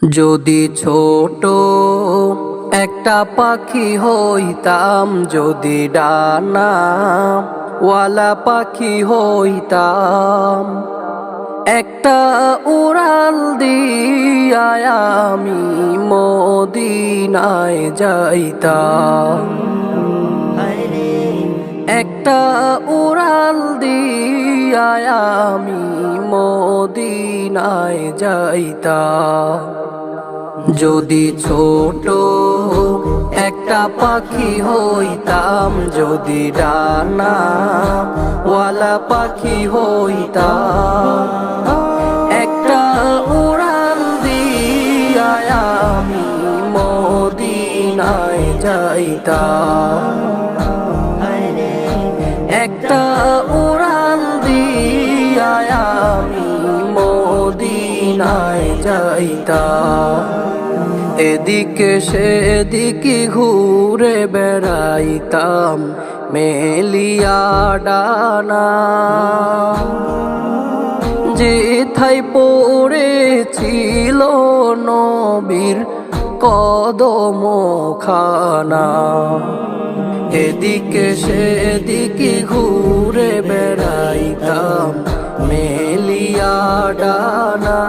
যদি ছোট একটা পাখি হইতাম, যদি ডানা ওয়ালা পাখি হইতাম, একটা উড়াল দিয়া আমি মদিনায় যাইতাম। একটা উড়াল দিয়া আমি মদিনায় যাইতাম। যদি ছোট একটা পাখি হইতাম, যদি ডানা ওয়ালা পাখি হইতাম, একটা উড়াল দিয়া আমি মদিনায় যাইতাম। একটা উড়াল দিয়া আমি মদিনায় যাইতাম। এদিকে সেদিকে ঘুরে বেড়াইতাম মেলিয়া ডানা, যেথায় পড়েছিল নবীর কদম খানা। এদিকে সেদিকে ঘুরে বেড়াইতাম মেলিয়া ডানা,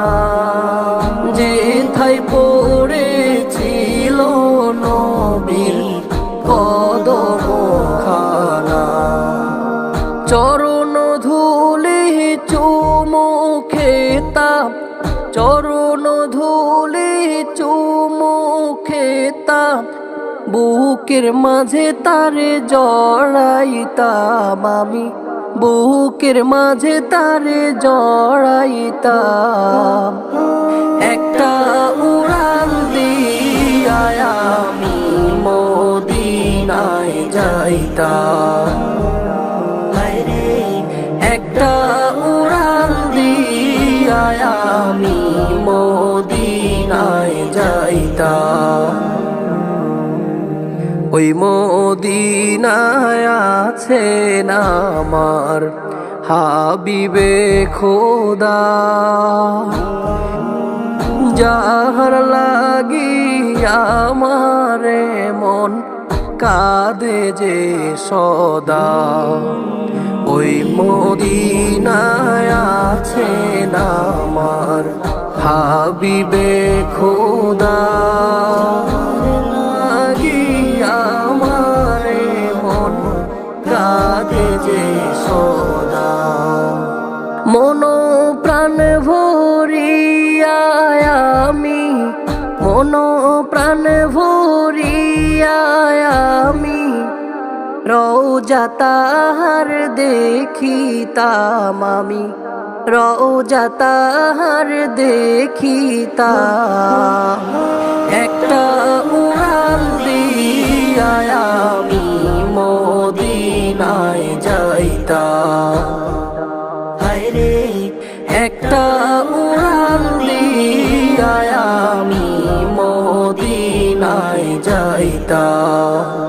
যেথায় পড়েছিল নবীর কদম খানা। চরণ ধুলি চুমু খেতাম, চরণ ধুলি চুমু খেতাম, বুকের মাঝে তারে জড়াইতাম আমি, বুকের মাঝে তারে জড়াইতাম। একটা উড়াল দিয়া আমি মদিনায় যাইতাম। একটা উড়াল দিয়া আমি মদিনায় যাইতাম। ওই মদিনায় আছেন আমার হাবিবে খোদা, যাহার লাগি আমারে মন কাঁদে যে সদা। ওই মদিনায় আছেন আমার হাবিবে খোদা, আমারে মন কাঁদে যে সদা। মন প্রাণ ভরিয়া আমি, মন প্রাণ ভরিয়া আমি রওজা তাহার দেখিতাম আমি, রওজা তাহার দেখিতাম। একটা উড়াল দিয়া আমি মদিনায় যাইতাম। হায়রে একটা উড়াল দিয়া আমি মদিনায় যাইতাম।